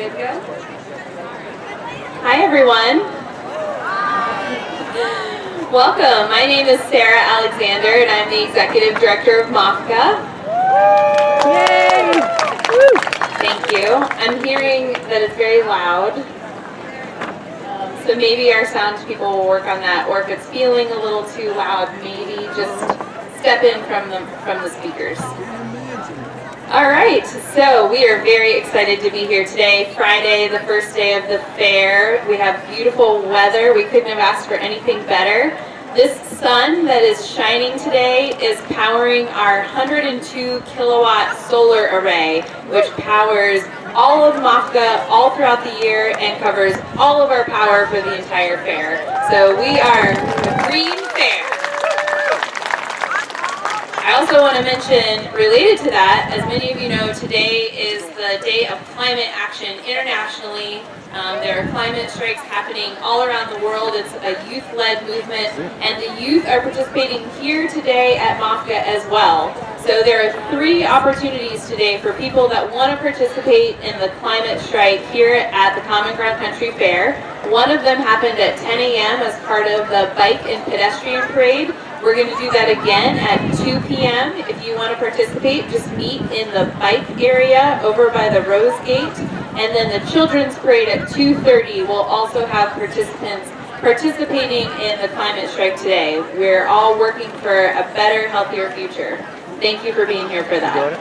Good, good. Hi, everyone. Welcome. My name is Sarah Alexander, and I'm the Executive Director of MOFGA. Yay! Thank you. I'm hearing that it's very loud, so maybe our sound people will work on that, or if it's feeling a little too loud, maybe just step in from the speakers. All right, so we are very excited to be here today, Friday, the first day of the fair. We have beautiful weather. We couldn't have asked for anything better. This sun that is shining today is powering our 102 kilowatt solar array, which powers all of MOFGA all throughout the year and covers all of our power for the entire fair. So we are a green fair. I also want to mention, related to that, as many of you know, today is the day of climate action internationally. There are climate strikes happening all around the world. It's a youth-led movement, and the youth are participating here today at MOFGA as well. So there are 3 opportunities today for people that want to participate in the climate strike here at the Common Ground Country Fair. One of them happened at 10 a.m. as part of the Bike and Pedestrian Parade. We're going to do that again at 2 p.m. If you want to participate, just meet in the bike area over by the Rose Gate. And then the Children's Parade at 2:30 will also have participants participating in the climate strike today. We're all working for a better, healthier future. Thank you for being here for that.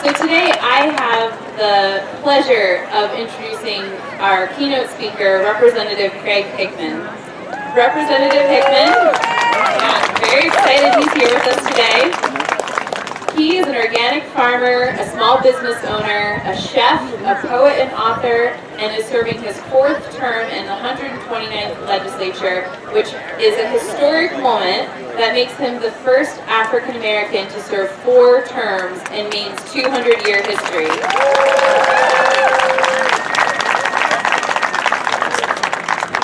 So today I have the pleasure of introducing our keynote speaker, Representative Craig Hickman. Representative Hickman, I'm very excited he's here with us today. He is an organic farmer, a small business owner, a chef, a poet and author, and is serving his 4th term in the 129th legislature, which is a historic moment that makes him the first African American to serve 4 terms in Maine's 200-year history.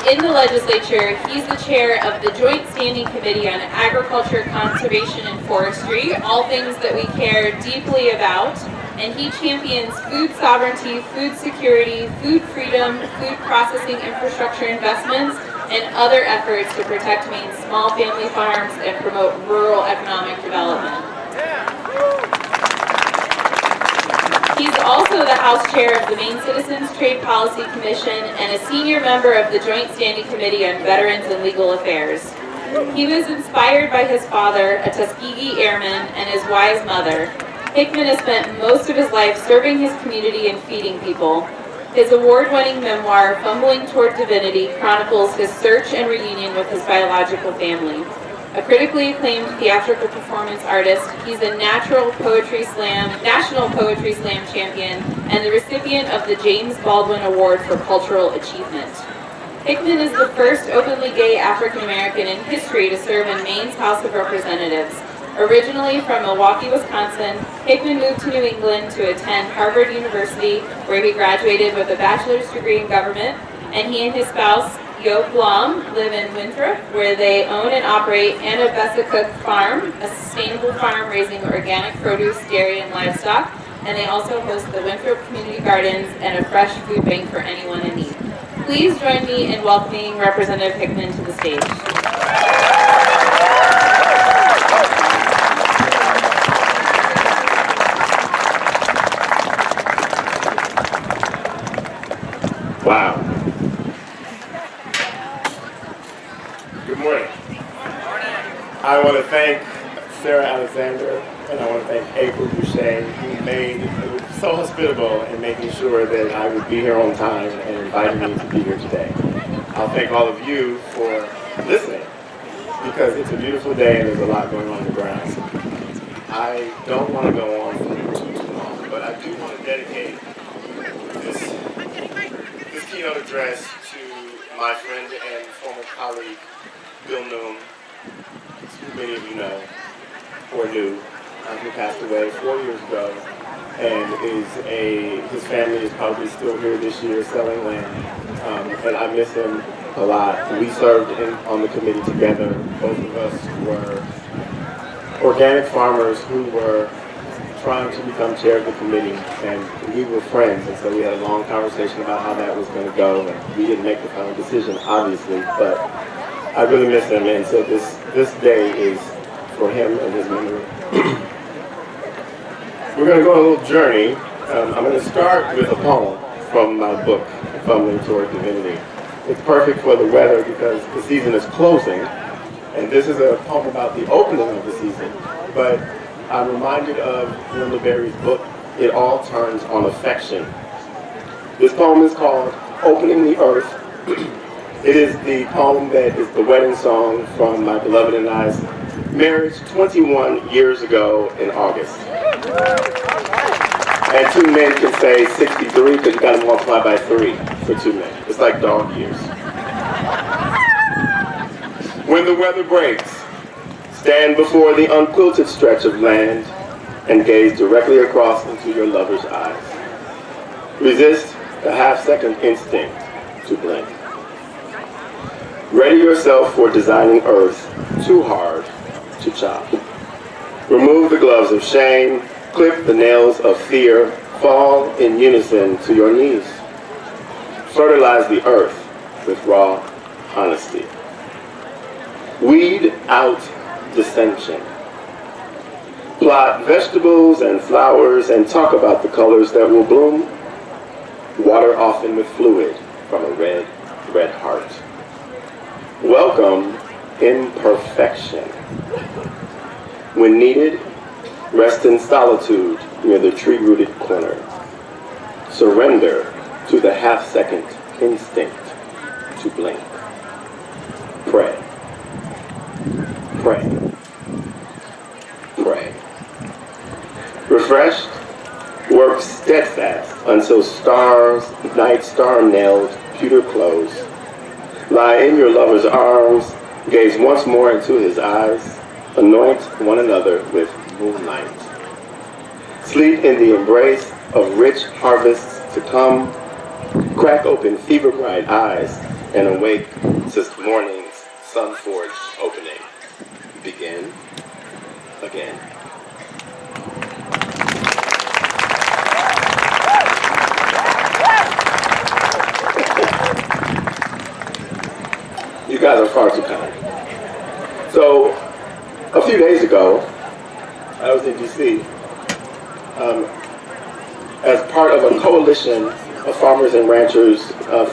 In the legislature, he's the chair of the Joint Standing Committee on Agriculture, Conservation, and Forestry, all things that we care deeply about, and he champions food sovereignty, food security, food freedom, food processing infrastructure investments, and other efforts to protect Maine's small family farms and promote rural economic development. He's also the House Chair of the Maine Citizens Trade Policy Commission and a senior member of the Joint Standing Committee on Veterans and Legal Affairs. He was inspired by his father, a Tuskegee Airman, and his wise mother. Hickman has spent most of his life serving his community and feeding people. His award-winning memoir, Fumbling Toward Divinity, chronicles his search and reunion with his biological family. A critically acclaimed theatrical performance artist, he's a National Poetry Slam champion and the recipient of the James Baldwin Award for Cultural Achievement. Hickman is the first openly gay African American in history to serve in Maine's House of Representatives. Originally from Milwaukee, Wisconsin, Hickman moved to New England to attend Harvard University, where he graduated with a bachelor's degree in government, and he and his spouse, Yo Blom, live in Winthrop, where they own and operate Annabessacook Farm, a sustainable farm raising organic produce, dairy, and livestock, and they also host the Winthrop Community Gardens and a fresh food bank for anyone in need. Please join me in welcoming Representative Hickman to the stage. Wow. Good morning. I want to thank Sarah Alexander and I want to thank April Boucher, who made so hospitable in making sure that I would be here on time and inviting me to be here today. I'll thank all of you for listening because it's a beautiful day and there's a lot going on in the grounds. I don't want to go on for too long, but I do want to dedicate this keynote address to my friend and former colleague, Bill Noom, who many of you know or knew, who passed away 4 years ago, and his family is probably still here this year selling land, and I miss him a lot. We served on the committee together. Both of us were organic farmers who were trying to become chair of the committee, and we were friends, and so we had a long conversation about how that was going to go, and we didn't make the final decision, obviously, but I really miss him, and so this day is for him and his memory. We're going to go on a little journey. I'm going to start with a poem from my book, Fumbling Toward Divinity. It's perfect for the weather because the season is closing, and this is a poem about the opening of the season, but I'm reminded of Linda Berry's book, It All Turns on Affection. This poem is called Opening the Earth. It is the poem that is the wedding song from my beloved and I's marriage 21 years ago in August. And two men can say 63 because you got to multiply by 3 for 2 men. It's like dog years. When the weather breaks, stand before the unquilted stretch of land and gaze directly across into your lover's eyes. Resist the half-second instinct to blink. Ready yourself for designing earth too hard to chop. Remove the gloves of shame, clip the nails of fear, fall in unison to your knees. Fertilize the earth with raw honesty. Weed out dissension. Plot vegetables and flowers and talk about the colors that will bloom. Water often with fluid from a red, red heart. Welcome imperfection. When needed, rest in solitude near the tree-rooted corner. Surrender to the half-second instinct to blink. Pray. Pray. Pray. Refreshed, work steadfast until stars, night star-nailed pewter close. Lie in your lover's arms, gaze once more into his eyes, anoint one another with moonlight. Sleep in the embrace of rich harvests to come, crack open fever-bright eyes, and awake to morning's sun-forged opening. Begin again. You guys are far too kind. So, a few days ago, I was in D.C. As part of a coalition of farmers and ranchers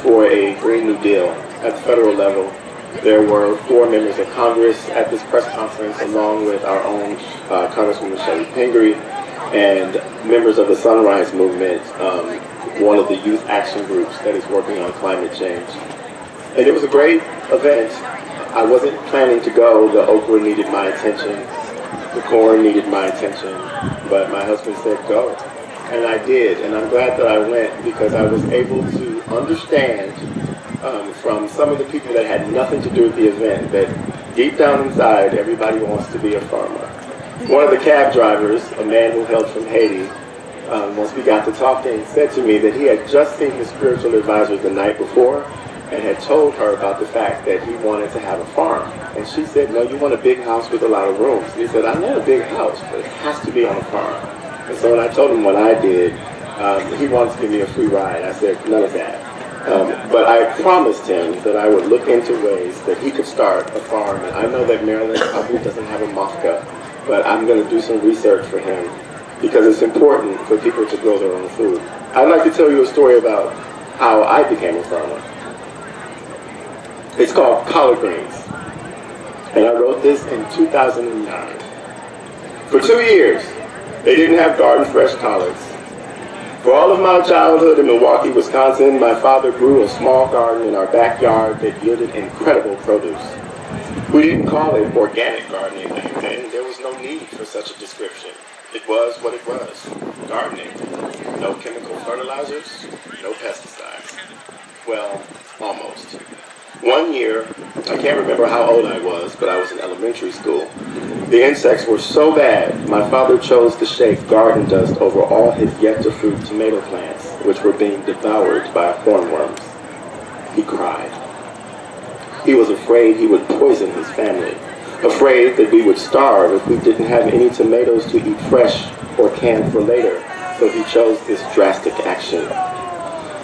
for a Green New Deal at the federal level. There were 4 members of Congress at this press conference, along with our own Congresswoman Shelley Pingree and members of the Sunrise Movement, one of the youth action groups that is working on climate change. And it was a great event. I wasn't planning to go. The okra needed my attention. The corn needed my attention. But my husband said go. And I did. And I'm glad that I went because I was able to understand from some of the people that had nothing to do with the event that deep down inside, everybody wants to be a farmer. One of the cab drivers, a man who hailed from Haiti, once we got to talking, said to me that he had just seen his spiritual advisor the night before and had told her about the fact that he wanted to have a farm. And she said, no, you want a big house with a lot of rooms. And he said, I want a big house, but it has to be on a farm. And so when I told him what I did, he wanted to give me a free ride. I said, none of that. But I promised him that I would look into ways that he could start a farm. And I know that Maryland probably doesn't have a MOFGA, but I'm going to do some research for him because it's important for people to grow their own food. I'd like to tell you a story about how I became a farmer. It's called Collard Greens. And I wrote this in 2009. For 2 years, they didn't have garden fresh collards. For all of my childhood in Milwaukee, Wisconsin, my father grew a small garden in our backyard that yielded incredible produce. We didn't call it organic gardening back then. There was no need for such a description. It was what it was, gardening. No chemical fertilizers, no pesticides. Well, almost. One year, I can't remember how old I was, but I was in elementary school. The insects were so bad, my father chose to shake garden dust over all his yet-to-fruit tomato plants, which were being devoured by hornworms. He cried. He was afraid he would poison his family. afraid that we would starve if we didn't have any tomatoes to eat fresh or canned for later, so he chose this drastic action.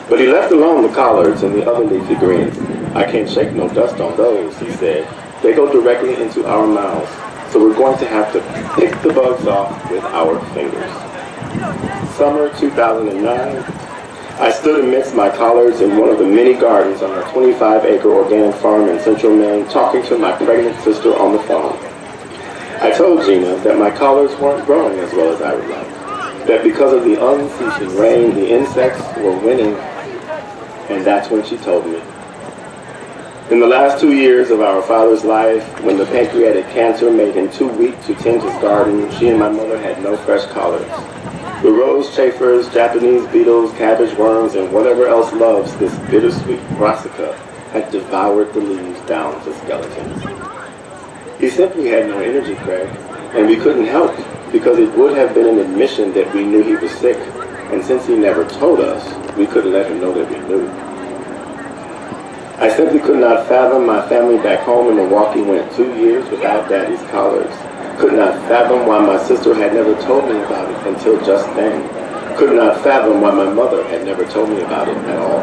But he left alone the collards and the other leafy greens. I can't shake no dust on those, he said. They go directly into our mouths, so we're going to have to pick the bugs off with our fingers. Summer 2009, I stood amidst my collards in one of the many gardens on our 25-acre organic farm in central Maine, talking to my pregnant sister on the phone. I told Gina that my collards weren't growing as well as I would like, that because of the unceasing rain, the insects were winning, and that's when she told me. In the last 2 years of our father's life, when the pancreatic cancer made him too weak to tend his garden, she and my mother had no fresh collards. The rose chafers, Japanese beetles, cabbage worms, and whatever else loves this bittersweet brassica had devoured the leaves down to skeletons. He simply had no energy, Craig, and we couldn't help because it would have been an admission that we knew he was sick, and since he never told us, we couldn't let him know that we knew. I simply could not fathom my family back home in Milwaukee went 2 years without Daddy's collards. Could not fathom why my sister had never told me about it until just then. Could not fathom why my mother had never told me about it at all.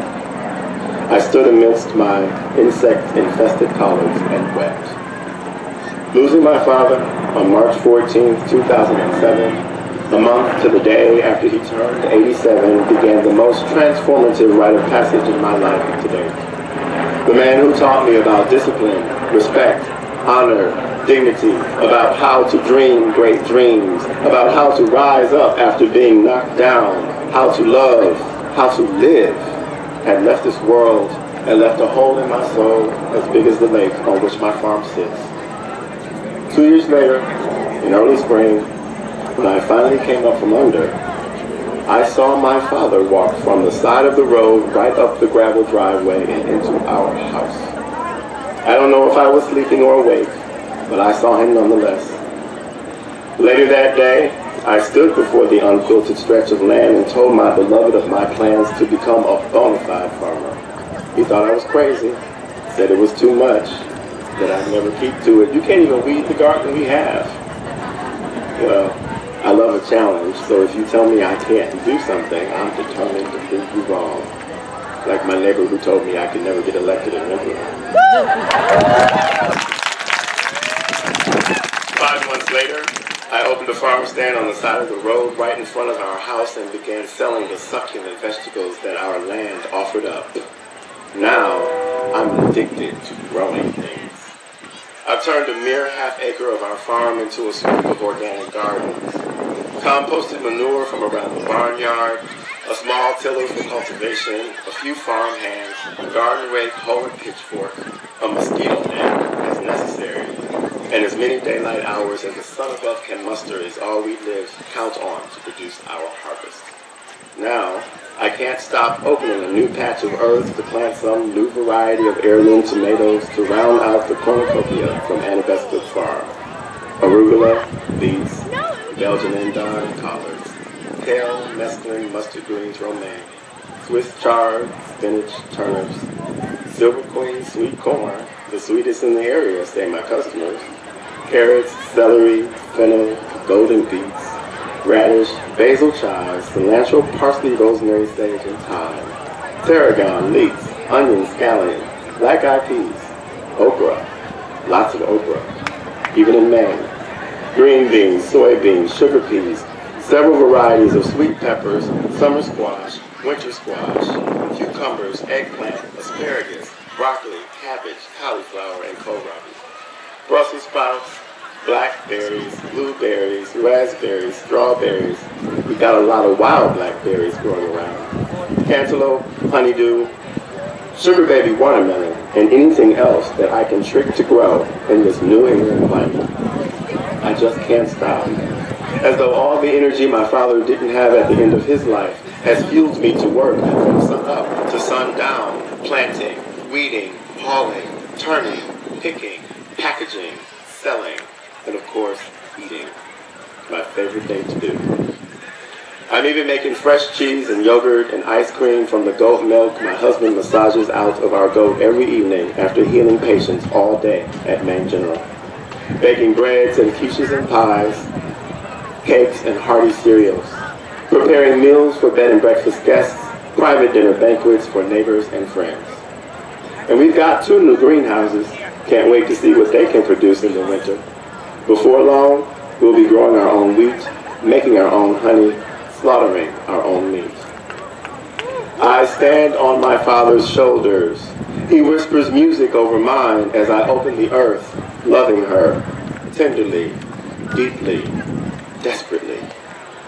I stood amidst my insect-infested collards and wept. Losing my father on March 14th, 2007, a month to the day after he turned 87, began the most transformative rite of passage in my life to date. The man who taught me about discipline, respect, honor, dignity, about how to dream great dreams, about how to rise up after being knocked down, how to love, how to live, had left this world and left a hole in my soul as big as the lake on which my farm sits. 2 years later, in early spring, when I finally came up from under, I saw my father walk from the side of the road right up the gravel driveway and into our house. I don't know if I was sleeping or awake, but I saw him nonetheless. Later that day, I stood before the unquilted stretch of land and told my beloved of my plans to become a bona fide farmer. He thought I was crazy, said it was too much, that I'd never keep to it. You can't even weed the garden we have. Well, I love a challenge, so if you tell me I can't do something, I'm determined to prove you wrong. Like my neighbor who told me I could never get elected in Memphis. 5 months later, I opened a farm stand on the side of the road right in front of our house and began selling the succulent vegetables that our land offered up. Now, I'm addicted to growing things. I've turned a mere half-acre of our farm into a scoop of organic gardens. Composted manure from around the barnyard, a small tiller for cultivation, a few farm hands, a garden rake, hoe, and pitchfork, a mosquito net as necessary, and as many daylight hours as the sun above can muster is all we live count on to produce our harvest. Now, I can't stop opening a new patch of earth to plant some new variety of heirloom tomatoes to round out the cornucopia from Annabesco's farm. Arugula, beets, Belgian endive, collards, kale, mesclun, mustard greens, romaine, Swiss chard, spinach, turnips, silver queen, sweet corn, the sweetest in the area, say my customers, carrots, celery, fennel, golden beets, radish, basil chives, cilantro, parsley, rosemary, sage, and thyme, tarragon, leeks, onions, scallion, black-eyed peas, okra, lots of okra, even in Maine, green beans, soybeans, sugar peas, several varieties of sweet peppers, summer squash, winter squash, cucumbers, eggplant, asparagus, broccoli, cabbage, cauliflower, and kohlrabi, Brussels sprouts, blackberries, blueberries, raspberries, strawberries. We got a lot of wild blackberries growing around. Cantaloupe, honeydew, sugar baby watermelon, and anything else that I can trick to grow in this New England climate. I just can't stop. As though all the energy my father didn't have at the end of his life has fueled me to work from sun up to sun down, planting, weeding, hauling, turning, picking, packaging, selling, and of course, eating. My favorite thing to do. I'm even making fresh cheese and yogurt and ice cream from the goat milk my husband massages out of our goat every evening after healing patients all day at Maine General. baking breads and quiches and pies, cakes and hearty cereals, preparing meals for bed and breakfast guests, private dinner banquets for neighbors and friends. And we've got 2 new greenhouses. Can't wait to see what they can produce in the winter. Before long, we'll be growing our own wheat, making our own honey, slaughtering our own meat. I stand on my Father's shoulders. He whispers music over mine as I open the earth, loving her, tenderly, deeply, desperately,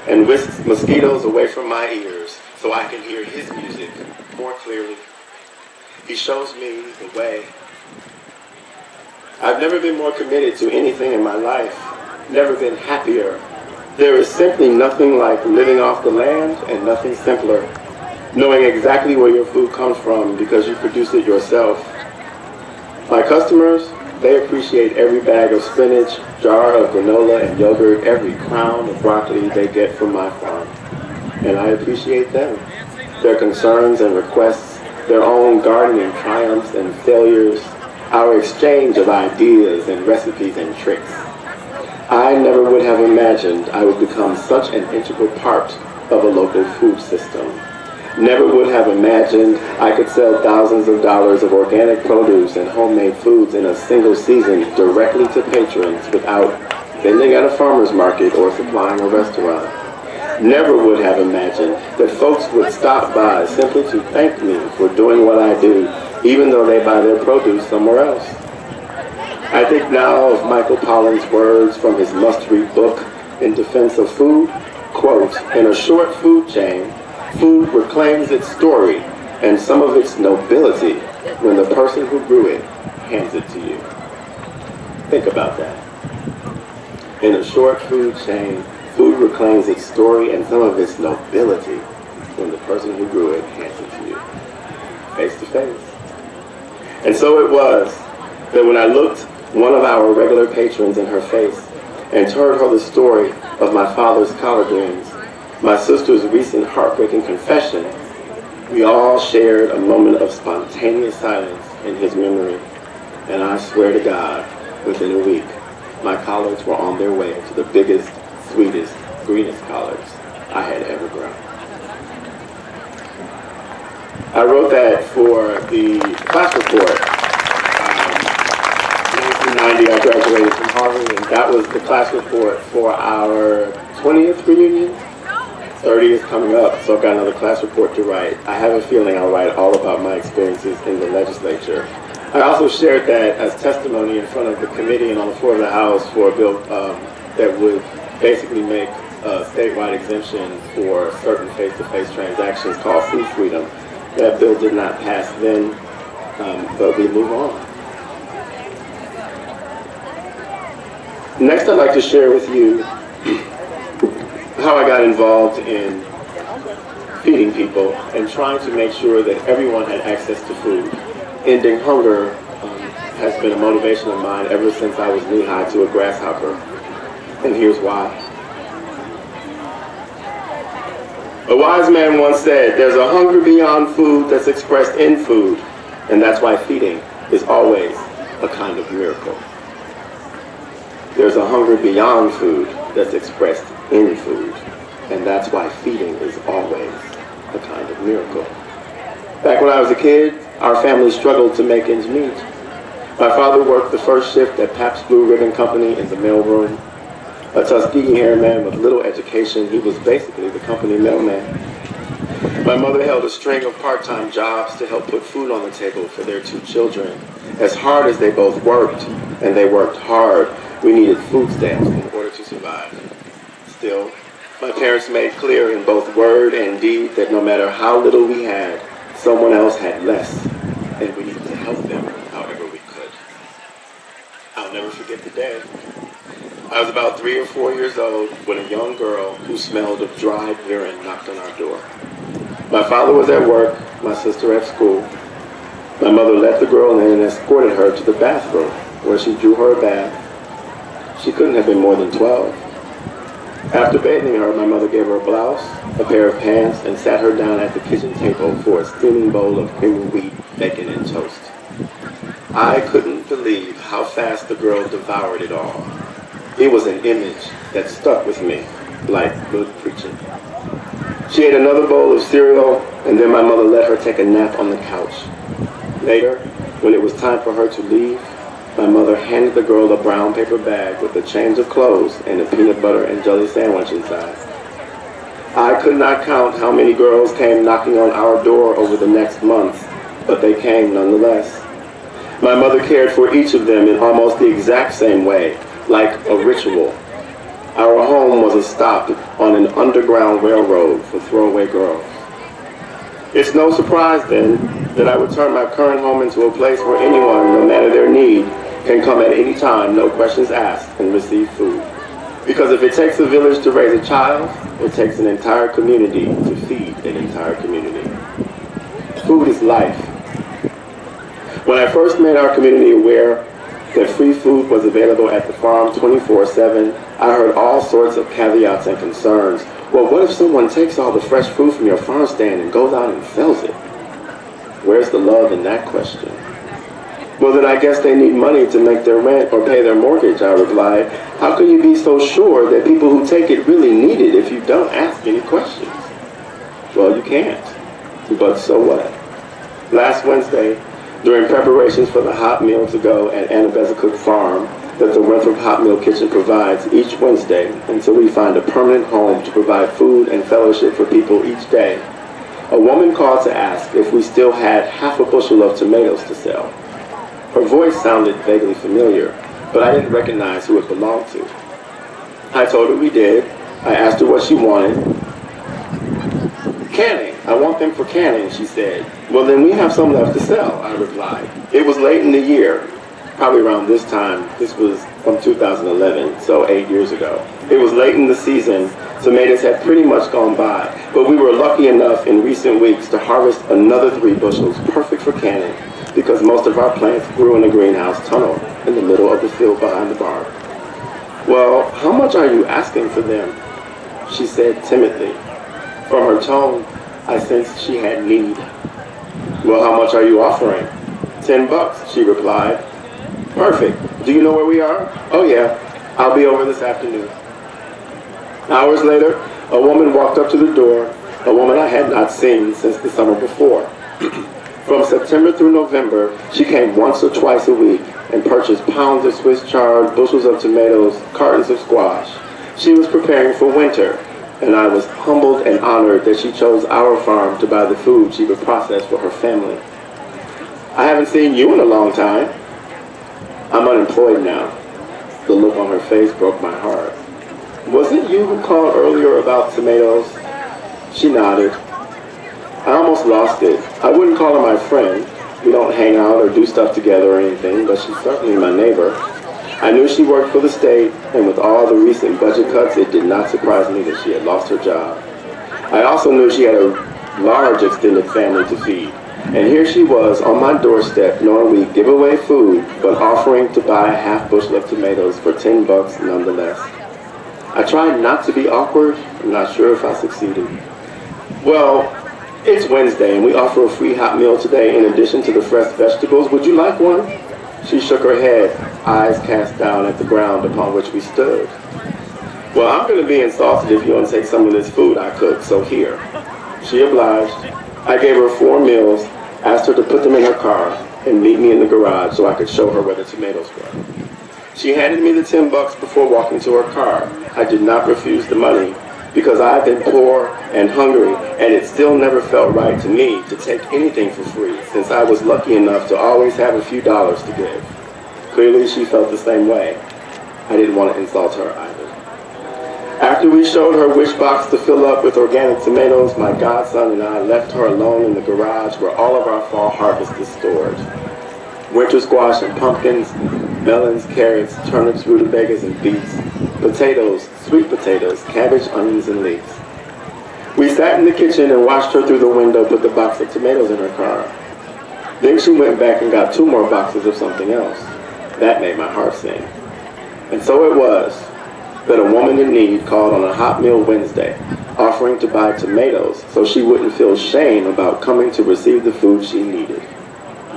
and whisks mosquitoes away from my ears so I can hear his music more clearly. He shows me the way. I've never been more committed to anything in my life, never been happier. There is simply nothing like living off the land and nothing simpler. Knowing exactly where your food comes from because you produce it yourself. My customers, they appreciate every bag of spinach, jar of granola and yogurt, every crown of broccoli they get from my farm. And I appreciate them, their concerns and requests, their own gardening triumphs and failures, our exchange of ideas and recipes and tricks. I never would have imagined I would become such an integral part of a local food system. Never would have imagined I could sell thousands of dollars of organic produce and homemade foods in a single season directly to patrons without vending at a farmer's market or supplying a restaurant. Never would have imagined that folks would stop by simply to thank me for doing what I do, even though they buy their produce somewhere else. I think now of Michael Pollan's words from his must-read book, In Defense of Food, quote, "In a short food chain, food reclaims its story and some of its nobility when the person who grew it hands it to you." Think about that. In a short food chain, food reclaims its story and some of its nobility when the person who grew it hands it to you, face to face. And so it was that when I looked one of our regular patrons in her face and told her the story of my father's collard greens, my sister's recent heartbreaking confession, we all shared a moment of spontaneous silence in his memory. And I swear to God, within a week, my collards were on their way to the biggest, sweetest, greenest collards I had ever grown. I wrote that for the class report. In 1990, I graduated from Harvard, and that was the class report for our 20th reunion. 30 is coming up, so I've got another class report to write. I have a feeling I'll write all about my experiences in the legislature. I also shared that as testimony in front of the committee and on the floor of the House for a bill that would basically make a statewide exemption for certain face-to-face transactions called Food Freedom. That bill did not pass then, but we move on. Next, I'd like to share with you how I got involved in feeding people and trying to make sure that everyone had access to food. Ending hunger has been a motivation of mine ever since I was knee-high to a grasshopper. And here's why. A wise man once said, "There's a hunger beyond food that's expressed in food, and that's why feeding is always a kind of miracle." There's a hunger beyond food that's expressed in food, and that's why feeding is always a kind of miracle. Back when I was a kid, our family struggled to make ends meet. My father worked the first shift at Pabst Blue Ribbon Company in the mailroom. A Tuskegee airman with little education, he was basically the company mailman. My mother held a string of part-time jobs to help put food on the table for their 2 children. As hard as they both worked, and they worked hard, we needed food stamps in order to survive. Still, my parents made clear in both word and deed that no matter how little we had, someone else had less, and we needed to help them however we could. I'll never forget the day. I was about 3 or 4 years old when a young girl who smelled of dried urine knocked on our door. My father was at work, my sister at school. My mother let the girl in and escorted her to the bathroom, where she drew her a bath. She couldn't have been more than 12. After bathing her, my mother gave her a blouse, a pair of pants, and sat her down at the kitchen table for a steaming bowl of cream of wheat, bacon, and toast. I couldn't wouldn't believe how fast the girl devoured it all. It was an image that stuck with me like good preaching. She ate another bowl of cereal, and then my mother let her take a nap on the couch. Later, when it was time for her to leave, my mother handed the girl a brown paper bag with a change of clothes and a peanut butter and jelly sandwich inside. I could not count how many girls came knocking on our door over the next months, but they came nonetheless. My mother cared for each of them in almost the exact same way, like a ritual. Our home was a stop on an underground railroad for throwaway girls. It's no surprise then that I would turn my current home into a place where anyone, no matter their need, can come at any time, no questions asked, and receive food. Because if it takes a village to raise a child, it takes an entire community to feed an entire community. Food is life. When I first made our community aware that free food was available at the farm 24/7, I heard all sorts of caveats and concerns. Well, what if someone takes all the fresh food from your farm stand and goes out and sells it? Where's the love in that question? Well, then I guess they need money to make their rent or pay their mortgage, I replied. How can you be so sure that people who take it really need it if you don't ask any questions? Well, you can't. But so what? Last Wednesday, during preparations for the hot meal to go at Annabezacook Farm that the Winthrop Hot Meal Kitchen provides each Wednesday until we find a permanent home to provide food and fellowship for people each day, a woman called to ask if we still had half a bushel of tomatoes to sell. Her voice sounded vaguely familiar, but I didn't recognize who it belonged to. I told her we did. I asked her what she wanted. Canning. I want them for canning, she said. Well, then we have some left to sell, I replied. It was late in the year, probably around this time. This was from 2011, so 8 years ago. It was late in the season. Tomatoes had pretty much gone by, but we were lucky enough in recent weeks to harvest another 3 bushels, perfect for canning, because most of our plants grew in a greenhouse tunnel in the middle of the field behind the barn. Well, how much are you asking for them? She said timidly. From her tone, I sensed she had need. Well, how much are you offering? $10, she replied. Perfect. Do you know where we are? Oh yeah, I'll be over this afternoon. Hours later, a woman walked up to the door, a woman I had not seen since the summer before. From September through November, she came once or twice a week and purchased pounds of Swiss chard, bushels of tomatoes, cartons of squash. She was preparing for winter, and I was humbled and honored that she chose our farm to buy the food she would process for her family. I haven't seen you in a long time. I'm unemployed now. The look on her face broke my heart. Was it you who called earlier about tomatoes? She nodded. I almost lost it. I wouldn't call her my friend. We don't hang out or do stuff together or anything, but she's certainly my neighbor. I knew she worked for the state, and with all the recent budget cuts, it did not surprise me that she had lost her job. I also knew she had a large extended family to feed, and here she was on my doorstep knowing we give away food, but offering to buy a half bushel of tomatoes for $10 nonetheless. I tried not to be awkward. I'm not sure if I succeeded. Well, it's Wednesday, and we offer a free hot meal today in addition to the fresh vegetables. Would you like one? She shook her head, eyes cast down at the ground upon which we stood. Well, I'm going to be insulted if you don't take some of this food I cooked, so here. She obliged. I gave her 4 meals, asked her to put them in her car, and meet me in the garage so I could show her where the tomatoes were. She handed me the $10 before walking to her car. I did not refuse the money, because I've been poor and hungry, and it still never felt right to me to take anything for free, since I was lucky enough to always have a few dollars to give. Clearly, she felt the same way. I didn't want to insult her either. After we showed her which box to fill up with organic tomatoes, my godson and I left her alone in the garage where all of our fall harvest is stored. Winter squash and pumpkins, melons, carrots, turnips, rutabagas, and beets, potatoes, sweet potatoes, cabbage, onions, and leeks. We sat in the kitchen and watched her through the window put the box of tomatoes in her car. Then she went back and got 2 more boxes of something else. That made my heart sing. And so it was that a woman in need called on a hot meal Wednesday, offering to buy tomatoes so she wouldn't feel shame about coming to receive the food she needed.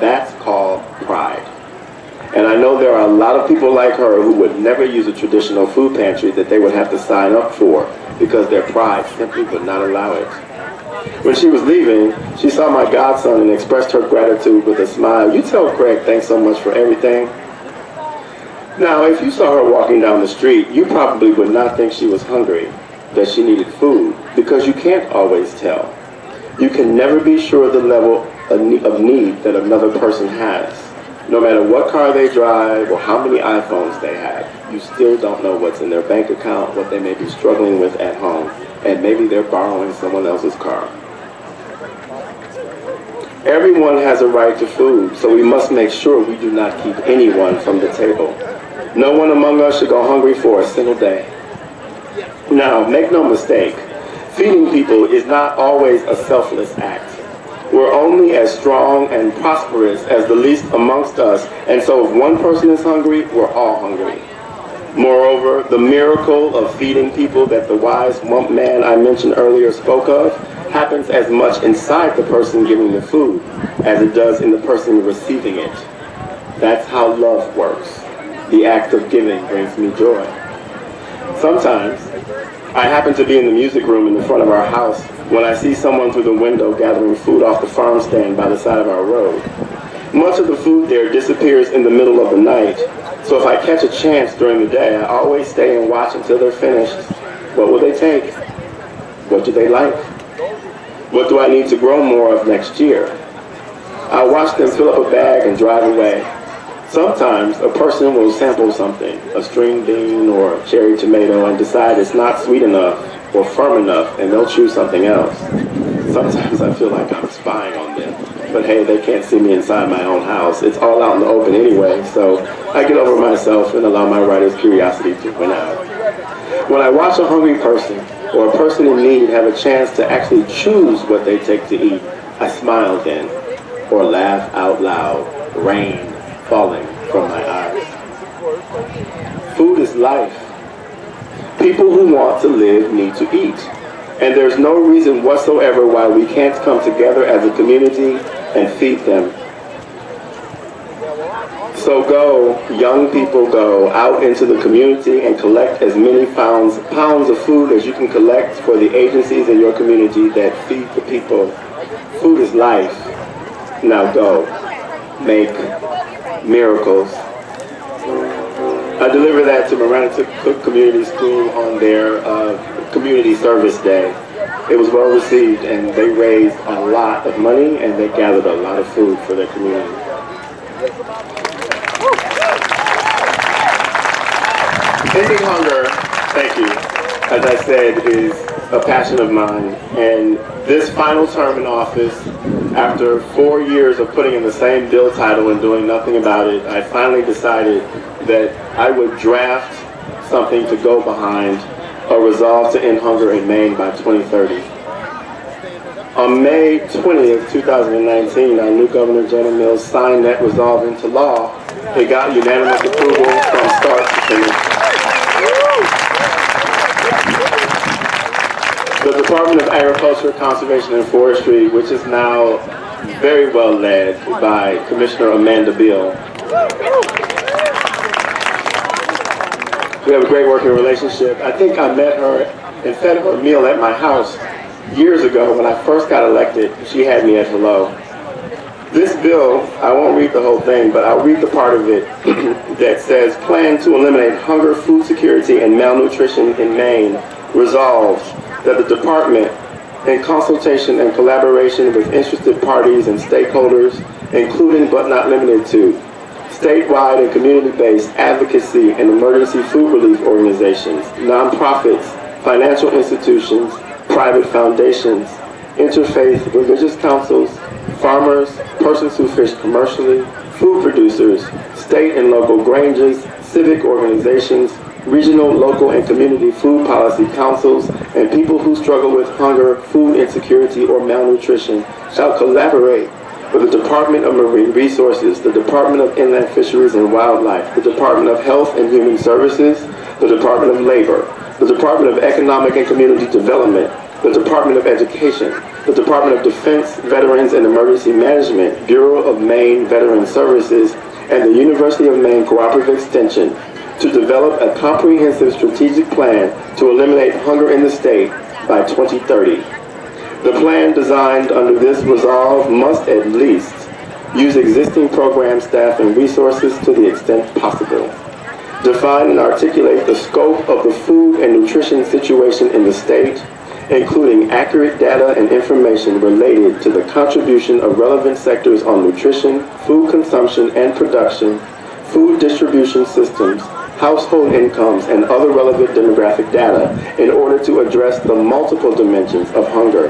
That's called pride. And I know there are a lot of people like her who would never use a traditional food pantry that they would have to sign up for because their pride simply would not allow it. When she was leaving, she saw my godson and expressed her gratitude with a smile. "You tell Craig thanks so much for everything." Now, if you saw her walking down the street, you probably would not think she was hungry, that she needed food, because you can't always tell. You can never be sure of the level of need that another person has. No matter what car they drive or how many iPhones they have, you still don't know what's in their bank account, what they may be struggling with at home, and maybe they're borrowing someone else's car. Everyone has a right to food, so we must make sure we do not keep anyone from the table. No one among us should go hungry for a single day. Now, make no mistake, feeding people is not always a selfless act. We're only as strong and prosperous as the least amongst us, and so if one person is hungry, we're all hungry. Moreover, the miracle of feeding people that the wise man I mentioned earlier spoke of happens as much inside the person giving the food as it does in the person receiving it. That's how love works. The act of giving brings me joy. Sometimes, I happen to be in the music room in the front of our house when I see someone through the window gathering food off the farm stand by the side of our road. Much of the food there disappears in the middle of the night, so if I catch a chance during the day, I always stay and watch until they're finished. What will they take? What do they like? What do I need to grow more of next year? I watch them fill up a bag and drive away. Sometimes a person will sample something, a string bean or a cherry tomato, and decide it's not sweet enough or firm enough, and they'll choose something else. Sometimes I feel like I'm spying on them, but hey, they can't see me inside my own house. It's all out in the open anyway, so I get over myself and allow my writer's curiosity to win out. When I watch a hungry person or a person in need have a chance to actually choose what they take to eat, I smile then, or laugh out loud, rain falling from my eyes. Food is life. People who want to live need to eat. And there's no reason whatsoever why we can't come together as a community and feed them. So go, young people, go out into the community and collect as many pounds of food as you can collect for the agencies in your community that feed the people. Food is life. Now go, make miracles. I delivered that to Representative Cook Community School on their community service day. It was well received, and they raised a lot of money and they gathered a lot of food for their community. Ending hunger, thank you, as I said, is a passion of mine. And this final term in office, after 4 years of putting in the same bill title and doing nothing about it, I finally decided that I would draft something to go behind a resolve to end hunger in Maine by 2030. On May 20th, 2019, our new Governor, Jana Mills, signed that resolve into law. It got unanimous approval from start to finish. The Department of Agriculture, Conservation, and Forestry, which is now very well led by Commissioner Amanda Beal. We have a great working relationship. I think I met her and fed her a meal at my house years ago when I first got elected. She had me at hello. This bill, I won't read the whole thing, but I'll read the part of it that says, plan to eliminate hunger, food security, and malnutrition in Maine, resolves that the department, in consultation and collaboration with interested parties and stakeholders, including but not limited to statewide and community-based advocacy and emergency food relief organizations, nonprofits, financial institutions, private foundations, interfaith religious councils, farmers, persons who fish commercially, food producers, state and local granges, civic organizations, regional, local, and community food policy councils, and people who struggle with hunger, food insecurity, or malnutrition shall collaborate with the Department of Marine Resources, the Department of Inland Fisheries and Wildlife, the Department of Health and Human Services, the Department of Labor, the Department of Economic and Community Development, the Department of Education, the Department of Defense, Veterans and Emergency Management, Bureau of Maine Veteran Services, and the University of Maine Cooperative Extension to develop a comprehensive strategic plan to eliminate hunger in the state by 2030. The plan designed under this resolve must at least use existing program staff and resources to the extent possible. Define and articulate the scope of the food and nutrition situation in the state, including accurate data and information related to the contribution of relevant sectors on nutrition, food consumption and production, food distribution systems, household incomes, and other relevant demographic data in order to address the multiple dimensions of hunger.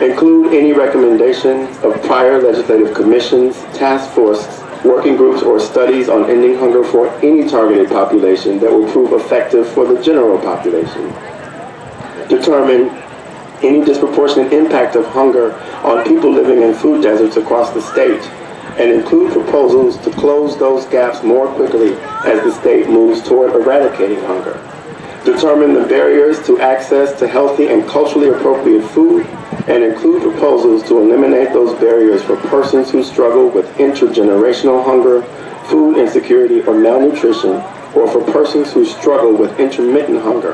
Include any recommendations of prior legislative commissions, task forces, working groups, or studies on ending hunger for any targeted population that will prove effective for the general population. Determine any disproportionate impact of hunger on people living in food deserts across the state, and include proposals to close those gaps more quickly as the state moves toward eradicating hunger. Determine the barriers to access to healthy and culturally appropriate food, and include proposals to eliminate those barriers for persons who struggle with intergenerational hunger, food insecurity or malnutrition, or for persons who struggle with intermittent hunger.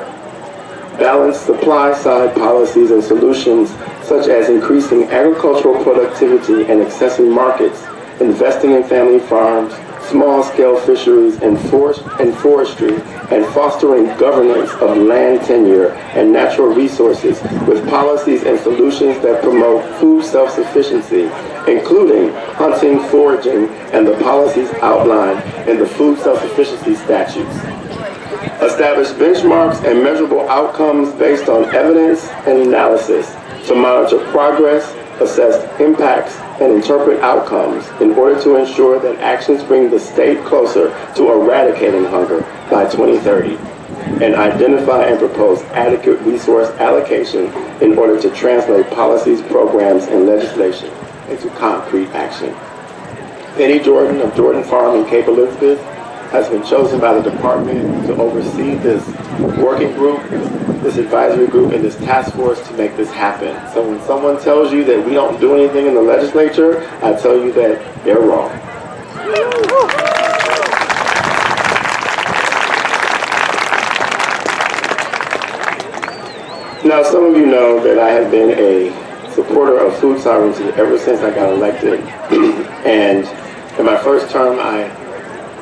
Balance supply-side policies and solutions such as increasing agricultural productivity and accessing markets, investing in family farms, small-scale fisheries and forestry, and fostering governance of land tenure and natural resources with policies and solutions that promote food self-sufficiency, including hunting, foraging, and the policies outlined in the food self-sufficiency statutes. Establish benchmarks and measurable outcomes based on evidence and analysis to monitor progress, assess impacts, and interpret outcomes in order to ensure that actions bring the state closer to eradicating hunger by 2030, and identify and propose adequate resource allocation in order to translate policies, programs, and legislation into concrete action. Penny Jordan of Jordan Farm in Cape Elizabeth has been chosen by the department to oversee this working group, this advisory group, and this task force to make this happen. So when someone tells you that we don't do anything in the legislature, I tell you that they're wrong. Now, some of you know that I have been a supporter of food sovereignty ever since I got elected. And in my first term, I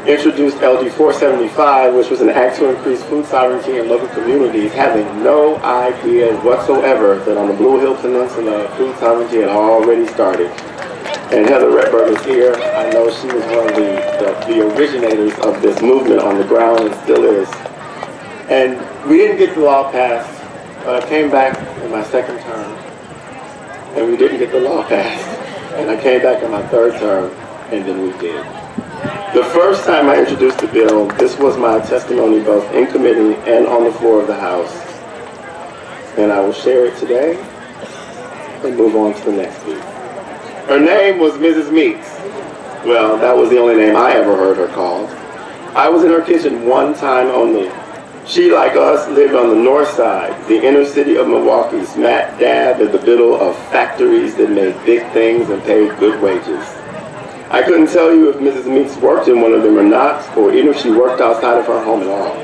introduced LD 475, which was an act to increase food sovereignty in local communities, having no idea whatsoever that on the Blue Hill Peninsula, food sovereignty had already started. And Heather Redberg is here. I know she was one of the originators of this movement on the ground and still is. And we didn't get the law passed. I came back in my second term, and we didn't get the law passed. And I came back in my third term, and then we did. The first time I introduced the bill, this was my testimony both in committee and on the floor of the House. And I will share it today and move on to the next piece. Her name was Mrs. Meeks. Well, that was the only name I ever heard her called. I was in her kitchen one time only. She, like us, lived on the north side, the inner city of Milwaukee, smack dab in the middle of factories that made big things and paid good wages. I couldn't tell you if Mrs. Meeks worked in one of them or not, or even if she worked outside of her home at all.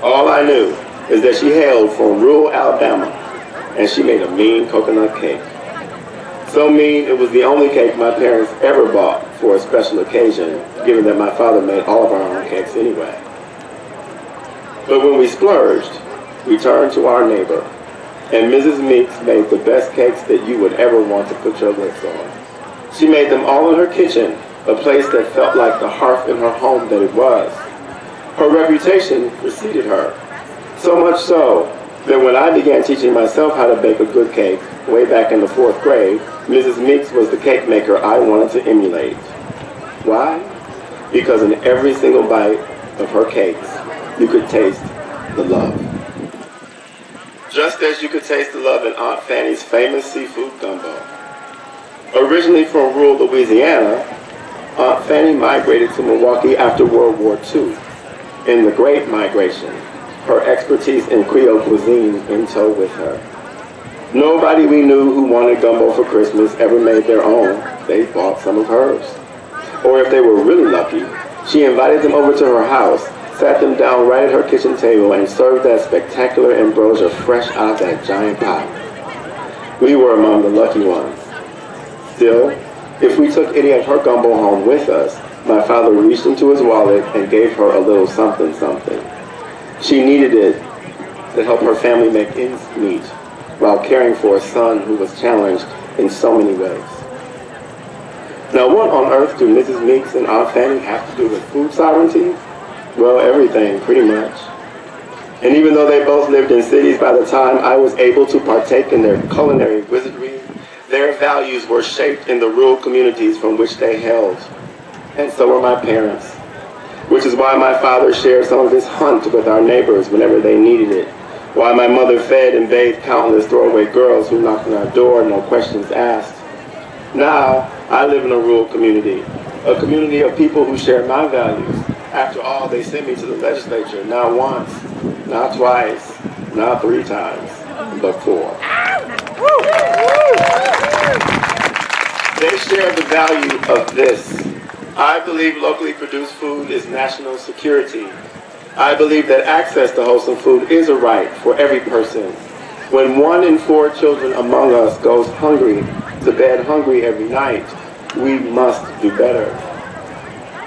All I knew is that she hailed from rural Alabama, and she made a mean coconut cake. So mean, it was the only cake my parents ever bought for a special occasion, given that my father made all of our own cakes anyway. But when we splurged, we turned to our neighbor, and Mrs. Meeks made the best cakes that you would ever want to put your lips on. She made them all in her kitchen, a place that felt like the hearth in her home that it was. Her reputation preceded her, so much so that when I began teaching myself how to bake a good cake, way back in the 4th grade, Mrs. Meeks was the cake maker I wanted to emulate. Why? Because in every single bite of her cakes, you could taste the love. Just as you could taste the love in Aunt Fanny's famous seafood gumbo. Originally from rural Louisiana, Aunt Fanny migrated to Milwaukee after World War II. In the Great Migration, her expertise in Creole cuisine in tow with her. Nobody we knew who wanted gumbo for Christmas ever made their own. They bought some of hers. Or if they were really lucky, she invited them over to her house, sat them down right at her kitchen table, and served that spectacular ambrosia fresh out of that giant pot. We were among the lucky ones. Still, if we took any of her gumbo home with us, my father reached into his wallet and gave her a little something something. She needed it to help her family make ends meet while caring for a son who was challenged in so many ways. Now, what on earth do Mrs. Meeks and Aunt Fanny have to do with food sovereignty? Well, everything, pretty much. And even though they both lived in cities by the time I was able to partake in their culinary wizardry, their values were shaped in the rural communities from which they hailed. And so were my parents, which is why my father shared some of his hunt with our neighbors whenever they needed it, why my mother fed and bathed countless throwaway girls who knocked on our door, no questions asked. Now, I live in a rural community, a community of people who share my values. After all, they sent me to the legislature, not once, not twice, not 3 times, but 4. They share the value of this. I believe locally produced food is national security. I believe that access to wholesome food is a right for every person. When 1 in 4 children among us goes to bed hungry every night, we must do better.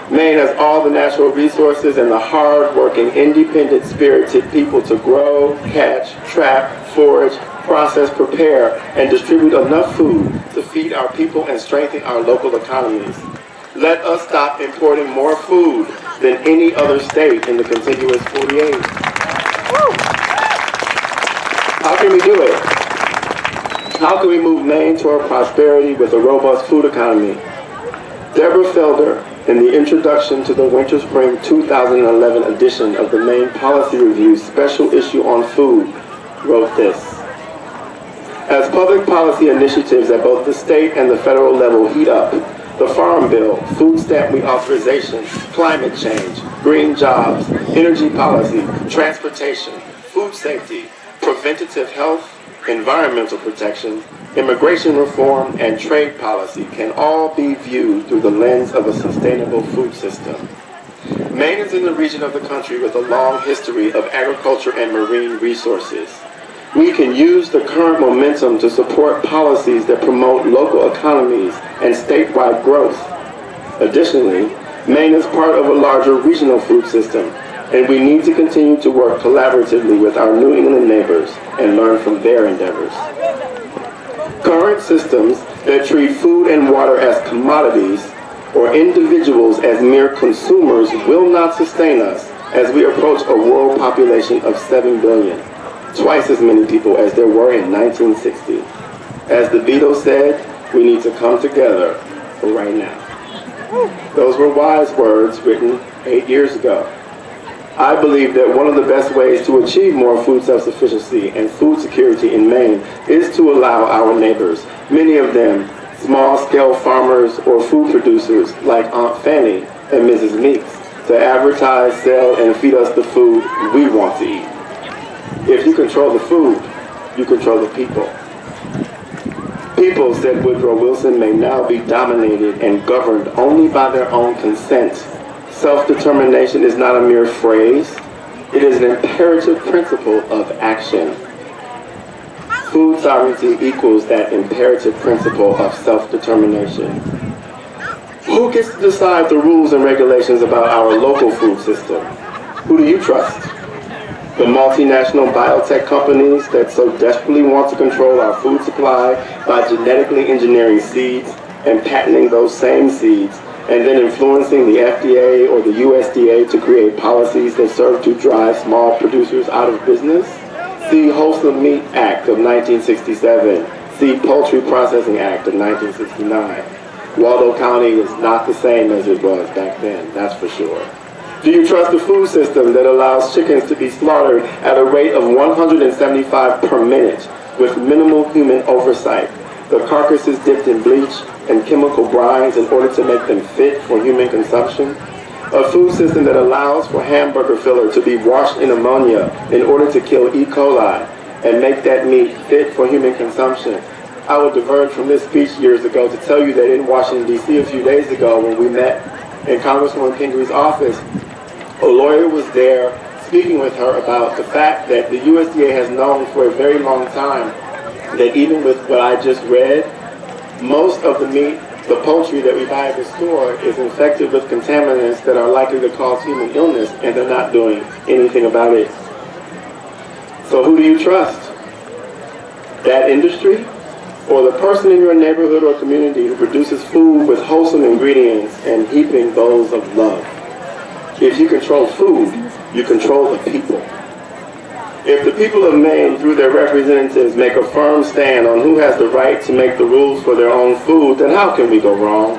Maine has all the natural resources and the hard-working, independent-spirited people to grow, catch, trap, forage, process, prepare, and distribute enough food to feed our people and strengthen our local economies. Let us stop importing more food than any other state in the contiguous 48. How can we do it? How can we move Maine toward prosperity with a robust food economy? Deborah Felder, in the introduction to the Winter-Spring 2011 edition of the Maine Policy Review special issue on food, wrote this. As public policy initiatives at both the state and the federal level heat up, the Farm Bill, food stamp reauthorization, climate change, green jobs, energy policy, transportation, food safety, preventative health, environmental protection, immigration reform, and trade policy can all be viewed through the lens of a sustainable food system. Maine is in the region of the country with a long history of agriculture and marine resources. We can use the current momentum to support policies that promote local economies and statewide growth. Additionally, Maine is part of a larger regional food system, and we need to continue to work collaboratively with our New England neighbors and learn from their endeavors. Current systems that treat food and water as commodities or individuals as mere consumers will not sustain us as we approach a world population of 7 billion, twice as many people as there were in 1960. As the Beatles said, we need to come together right now. Those were wise words written 8 years ago. I believe that one of the best ways to achieve more food self-sufficiency and food security in Maine is to allow our neighbors, many of them small-scale farmers or food producers like Aunt Fanny and Mrs. Meeks, to advertise, sell, and feed us the food we want to eat. If you control the food, you control the people. People, said Woodrow Wilson, may now be dominated and governed only by their own consent. Self-determination is not a mere phrase. It is an imperative principle of action. Food sovereignty equals that imperative principle of self-determination. Who gets to decide the rules and regulations about our local food system? Who do you trust? The multinational biotech companies that so desperately want to control our food supply by genetically engineering seeds and patenting those same seeds, and then influencing the FDA or the USDA to create policies that serve to drive small producers out of business? See Wholesome Meat Act of 1967. See Poultry Processing Act of 1969. Waldo County is not the same as it was back then, that's for sure. Do you trust the food system that allows chickens to be slaughtered at a rate of 175 per minute with minimal human oversight? The carcasses dipped in bleach and chemical brines in order to make them fit for human consumption? A food system that allows for hamburger filler to be washed in ammonia in order to kill E. coli and make that meat fit for human consumption? I would diverge from this speech years ago to tell you that in Washington, D.C. a few days ago when we met in Congresswoman Pingree office, a lawyer was there speaking with her about the fact that the USDA has known for a very long time that even with what I just read, most of the meat, the poultry that we buy at the store is infected with contaminants that are likely to cause human illness, and they're not doing anything about it. So who do you trust? That industry? Or the person in your neighborhood or community who produces food with wholesome ingredients and heaping bowls of love? If you control food, you control the people. If the people of Maine, through their representatives, make a firm stand on who has the right to make the rules for their own food, then how can we go wrong?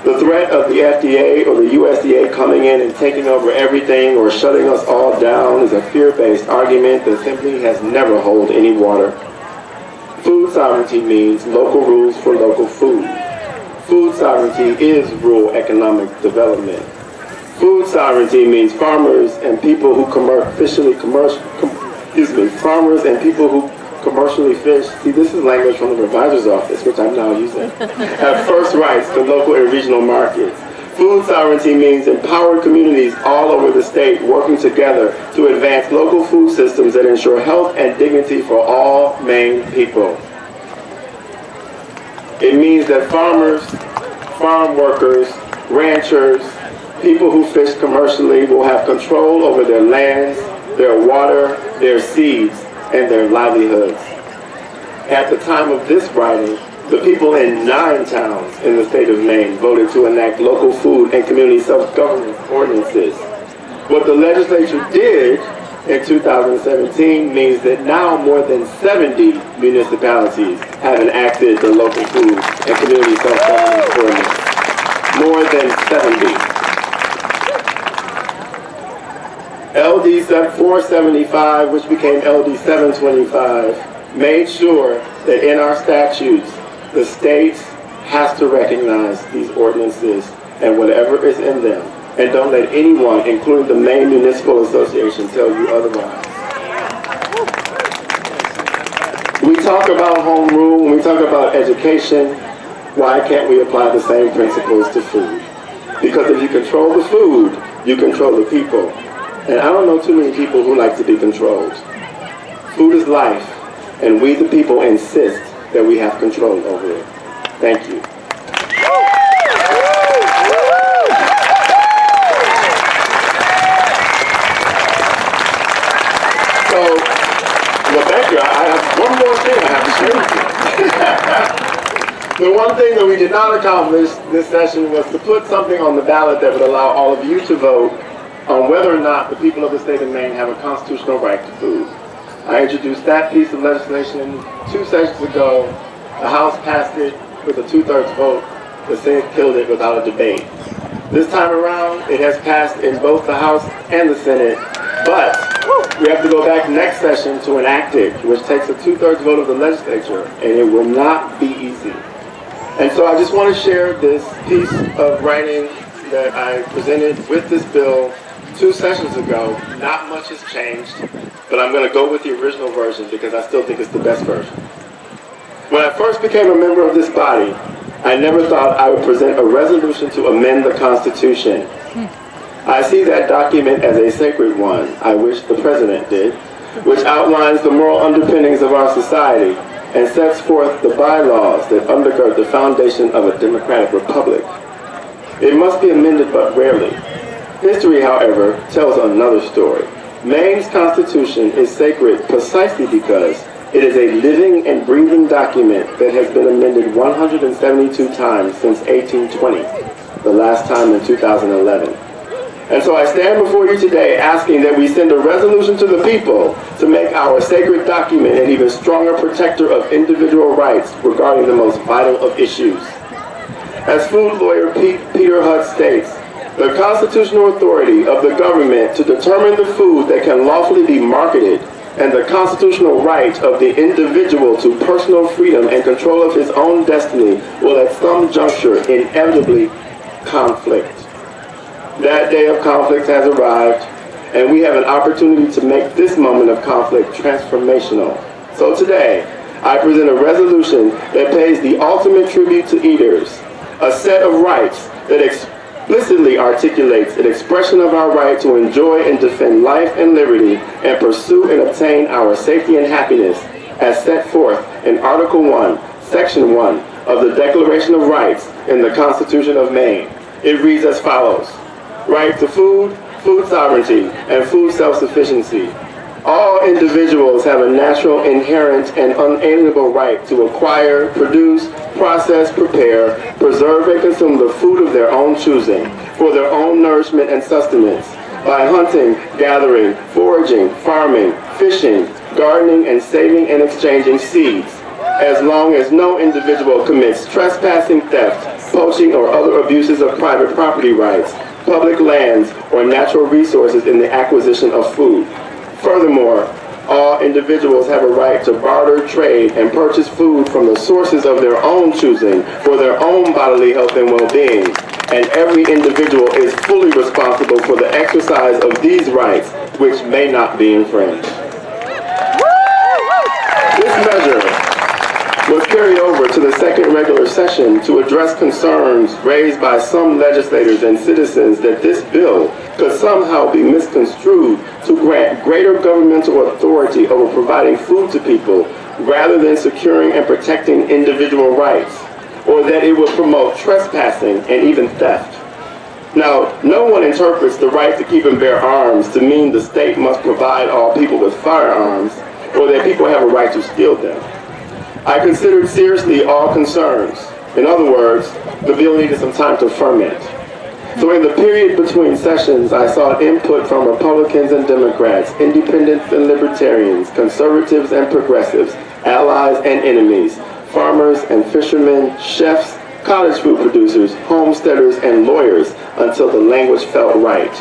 The threat of the FDA or the USDA coming in and taking over everything or shutting us all down is a fear-based argument that simply has never held any water. Food sovereignty means local rules for local food. Food sovereignty is rural economic development. Food sovereignty means farmers and people who commercially fish. See, this is language from the revisor's office, which I'm now using. Have first rights to local and regional markets. Food sovereignty means empowered communities all over the state working together to advance local food systems that ensure health and dignity for all Maine people. It means that farmers, farm workers, ranchers, people who fish commercially will have control over their lands, their water, their seeds, and their livelihoods. At the time of this writing, the people in 9 towns in the state of Maine voted to enact local food and community self-governance ordinances. What the legislature did in 2017 means that now more than 70 municipalities have enacted the local food and community self-governance ordinance. More than 70. LD 475, which became LD 725, made sure that in our statutes, the state has to recognize these ordinances and whatever is in them. And don't let anyone, including the Maine Municipal Association, tell you otherwise. We talk about home rule, when we talk about education, why can't we apply the same principles to food? Because if you control the food, you control the people. And I don't know too many people who like to be controlled. Food is life, and we the people insist that we have control over it. Thank you. So, well, thank you. I have one more thing I have to share with you. The one thing that we did not accomplish this session was to put something on the ballot that would allow all of you to vote on whether or not the people of the state of Maine have a constitutional right to food. I introduced that piece of legislation 2 sessions ago. The House passed it with a 2/3 vote. The Senate killed it without a debate. This time around, it has passed in both the House and the Senate, but we have to go back next session to enact it, which takes a 2/3 vote of the legislature, and it will not be easy. And so I just want to share this piece of writing that I presented with this bill 2 sessions ago. Not much has changed, but I'm going to go with the original version because I still think it's the best version. When I first became a member of this body, I never thought I would present a resolution to amend the Constitution. I see that document as a sacred one, I wish the President did, which outlines the moral underpinnings of our society and sets forth the bylaws that undergird the foundation of a democratic republic. It must be amended but rarely. History, however, tells another story. Maine's Constitution is sacred precisely because it is a living and breathing document that has been amended 172 times since 1820, the last time in 2011. And so I stand before you today asking that we send a resolution to the people to make our sacred document an even stronger protector of individual rights regarding the most vital of issues. As food lawyer Peter Hutt states, the constitutional authority of the government to determine the food that can lawfully be marketed and the constitutional right of the individual to personal freedom and control of his own destiny will at some juncture inevitably conflict. That day of conflict has arrived, and we have an opportunity to make this moment of conflict transformational. So today, I present a resolution that pays the ultimate tribute to eaters, a set of rights that explicitly articulates an expression of our right to enjoy and defend life and liberty and pursue and obtain our safety and happiness as set forth in Article 1, Section 1 of the Declaration of Rights in the Constitution of Maine. It reads as follows: right to food, food sovereignty, and food self-sufficiency. All individuals have a natural, inherent, and unalienable right to acquire, produce, process, prepare, preserve, and consume the food of their own choosing for their own nourishment and sustenance by hunting, gathering, foraging, farming, fishing, gardening, and saving and exchanging seeds, as long as no individual commits trespassing, theft, poaching, or other abuses of private property rights, public lands, or natural resources in the acquisition of food. Furthermore, all individuals have a right to barter, trade, and purchase food from the sources of their own choosing for their own bodily health and well-being, and every individual is fully responsible for the exercise of these rights, which may not be infringed. This measure was carried over to the second regular session to address concerns raised by some legislators and citizens that this bill could somehow be misconstrued to grant greater governmental authority over providing food to people rather than securing and protecting individual rights, or that it would promote trespassing and even theft. Now, no one interprets the right to keep and bear arms to mean the state must provide all people with firearms, or that people have a right to steal them. I considered seriously all concerns. In other words, the bill needed some time to ferment. So in the period between sessions, I sought input from Republicans and Democrats, independents and libertarians, conservatives and progressives, allies and enemies, farmers and fishermen, chefs, cottage food producers, homesteaders, and lawyers until the language felt right.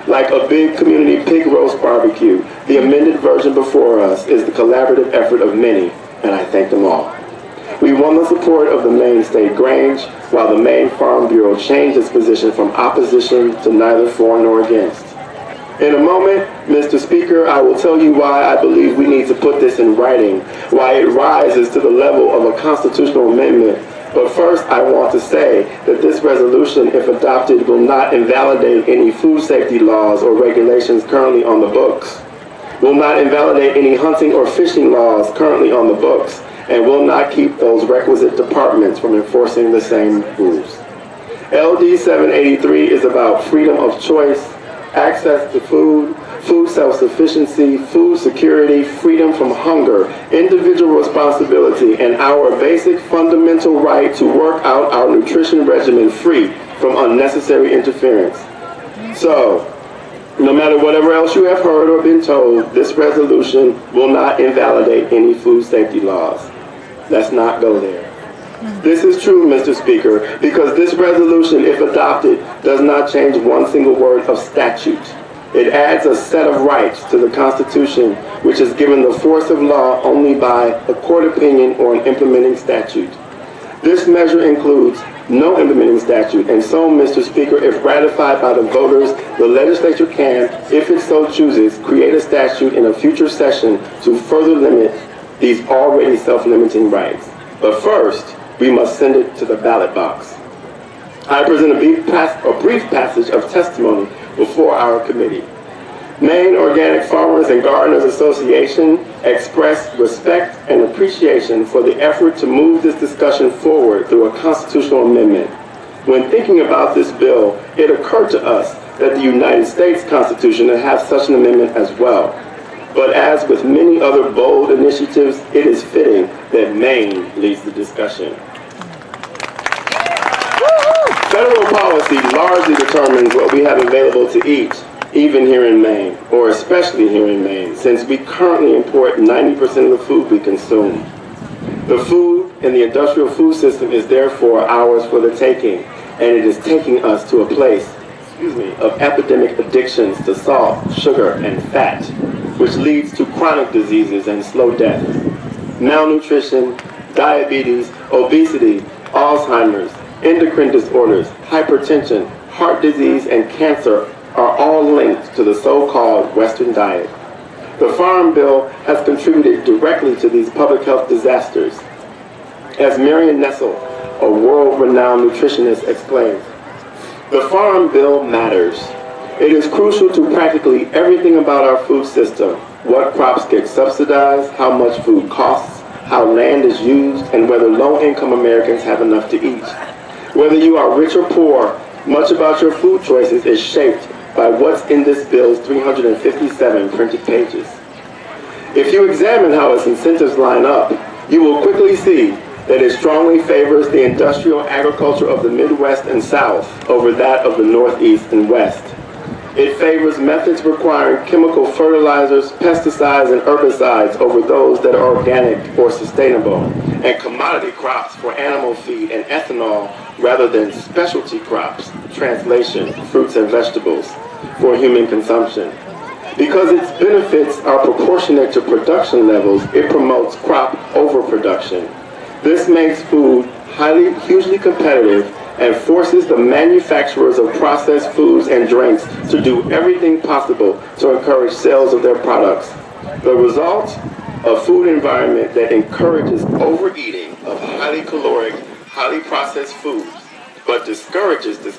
Like a big community pig roast barbecue, the amended version before us is the collaborative effort of many, and I thank them all. We won the support of the Maine State Grange, while the Maine Farm Bureau changed its position from opposition to neither for nor against. In a moment, Mr. Speaker, I will tell you why I believe we need to put this in writing, why it rises to the level of a constitutional amendment. But first, I want to say that this resolution, if adopted, will not invalidate any food safety laws or regulations currently on the books, will not invalidate any hunting or fishing laws currently on the books, and will not keep those requisite departments from enforcing the same rules. LD 783 is about freedom of choice, access to food, food self-sufficiency, food security, freedom from hunger, individual responsibility, and our basic fundamental right to work out our nutrition regimen free from unnecessary interference. So, no matter whatever else you have heard or been told, this resolution will not invalidate any food safety laws. Let's not go there. This is true, Mr. Speaker, because this resolution, if adopted, does not change one single word of statute. It adds a set of rights to the Constitution, which is given the force of law only by a court opinion or an implementing statute. This measure includes no implementing statute, and so, Mr. Speaker, if ratified by the voters, the legislature can, if it so chooses, create a statute in a future session to further limit these already self-limiting rights. But first, we must send it to the ballot box. I present a brief passage of testimony before our committee. Maine Organic Farmers and Gardeners Association expressed respect and appreciation for the effort to move this discussion forward through a constitutional amendment. When thinking about this bill, it occurred to us that the United States Constitution would have such an amendment as well. But as with many other bold initiatives, it is fitting that Maine leads the discussion. Federal policy largely determines what we have available to eat, even here in Maine, or especially here in Maine, since we currently import 90% of the food we consume. The food in the industrial food system is therefore ours for the taking, and it is taking us to a place, of epidemic addictions to salt, sugar, and fat, which leads to chronic diseases and slow death. Malnutrition, diabetes, obesity, Alzheimer's, endocrine disorders, hypertension, heart disease, and cancer are all linked to the so-called Western diet. The Farm Bill has contributed directly to these public health disasters. As Marion Nestle, a world-renowned nutritionist, explains, the Farm Bill matters. It is crucial to practically everything about our food system: what crops get subsidized, how much food costs, how land is used, and whether low-income Americans have enough to eat. Whether you are rich or poor, much about your food choices is shaped by what's in this bill's 357 printed pages. If you examine how its incentives line up, you will quickly see that it strongly favors the industrial agriculture of the Midwest and South over that of the Northeast and West. It favors methods requiring chemical fertilizers, pesticides, and herbicides over those that are organic or sustainable, and commodity crops for animal feed and ethanol rather than specialty crops, translation, fruits and vegetables, for human consumption. Because its benefits are proportionate to production levels, it promotes crop overproduction. This makes food hugely competitive and forces the manufacturers of processed foods and drinks to do everything possible to encourage sales of their products. The result? A food environment that encourages overeating of highly caloric, highly processed foods, but discourages this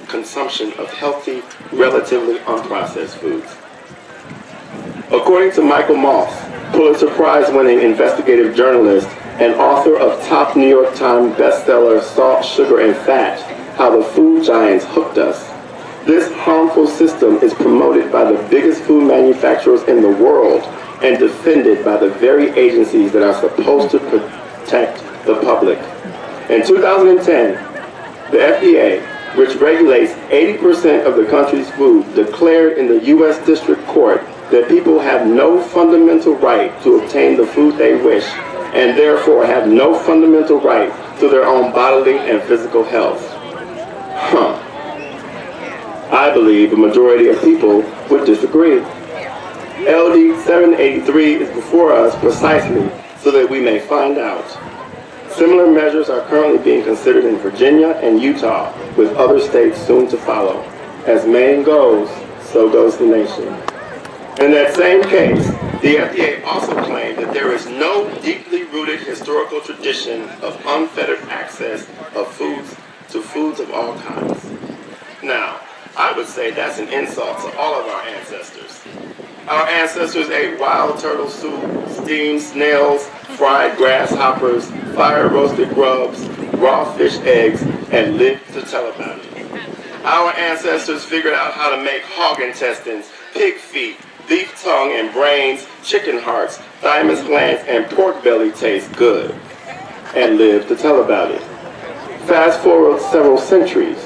consumption of healthy, relatively unprocessed foods. According to Michael Moss, Pulitzer Prize-winning investigative journalist and author of top New York Times bestseller Salt, Sugar, and Fat, How the Food Giants Hooked Us, this harmful system is promoted by the biggest food manufacturers in the world and defended by the very agencies that are supposed to protect the public. In 2010, the FDA, which regulates 80% of the country's food, declared in the U.S. District Court that people have no fundamental right to obtain the food they wish, and therefore have no fundamental right to their own bodily and physical health. I believe a majority of people would disagree. LD 783 is before us precisely so that we may find out. Similar measures are currently being considered in Virginia and Utah, with other states soon to follow. As Maine goes, so goes the nation. In that same case, the FDA also claimed that there is no deeply rooted historical tradition of unfettered access of foods of all kinds. Now, I would say that's an insult to all of our ancestors. Our ancestors ate wild turtle soup, steamed snails, fried grasshoppers, fire-roasted grubs, raw fish eggs, and lived to tell about it. Our ancestors figured out how to make hog intestines, pig feet, beef tongue and brains, chicken hearts, thymus glands, and pork belly taste good, and lived to tell about it. Fast forward several centuries,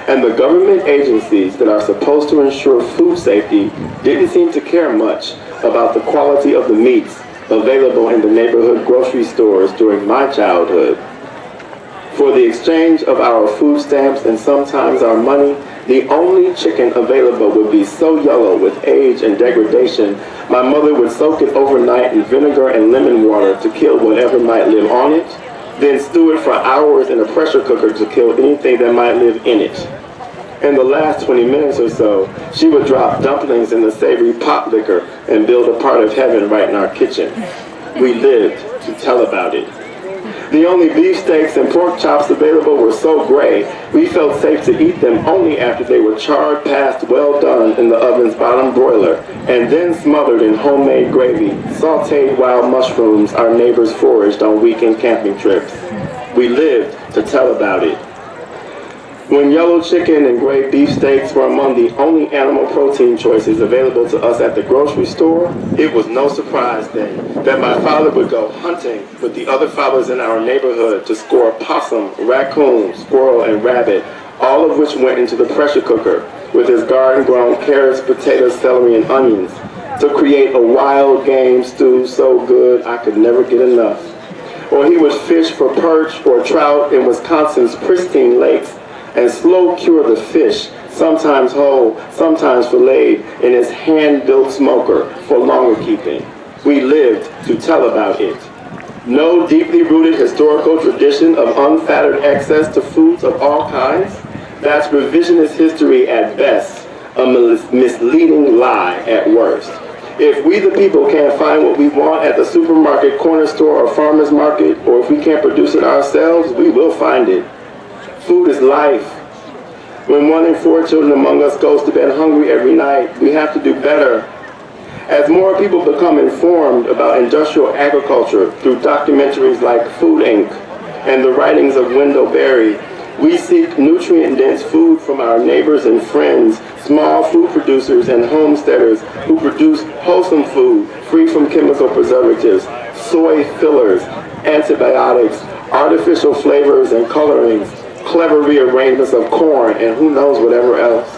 and the government agencies that are supposed to ensure food safety didn't seem to care much about the quality of the meats available in the neighborhood grocery stores during my childhood. For the exchange of our food stamps and sometimes our money, the only chicken available would be so yellow with age and degradation, my mother would soak it overnight in vinegar and lemon water to kill whatever might live on it, then stew it for hours in a pressure cooker to kill anything that might live in it. In the last 20 minutes or so, she would drop dumplings in the savory pot liquor and build a part of heaven right in our kitchen. We lived to tell about it. The only beefsteaks and pork chops available were so gray, we felt safe to eat them only after they were charred past well done in the oven's bottom broiler, and then smothered in homemade gravy, sauteed wild mushrooms our neighbors foraged on weekend camping trips. We lived to tell about it. When yellow chicken and gray beefsteaks were among the only animal protein choices available to us at the grocery store, it was no surprise then that my father would go hunting with the other fathers in our neighborhood to score possum, raccoon, squirrel, and rabbit, all of which went into the pressure cooker with his garden-grown carrots, potatoes, celery, and onions to create a wild game stew so good I could never get enough. Or he would fish for perch or trout in Wisconsin's pristine lakes and slow cure the fish, sometimes whole, sometimes filleted, in his hand-built smoker for longer keeping. We lived to tell about it. No deeply rooted historical tradition of unfettered access to foods of all kinds? That's revisionist history at best, a misleading lie at worst. If we the people can't find what we want at the supermarket, corner store, or farmer's market, or if we can't produce it ourselves, we will find it. Food is life. When 1 in 4 children among us goes to bed hungry every night, we have to do better. As more people become informed about industrial agriculture through documentaries like Food Inc. and the writings of Wendell Berry, we seek nutrient-dense food from our neighbors and friends, small food producers and homesteaders who produce wholesome food free from chemical preservatives, soy fillers, antibiotics, artificial flavors and colorings, clever rearrangements of corn, and who knows whatever else.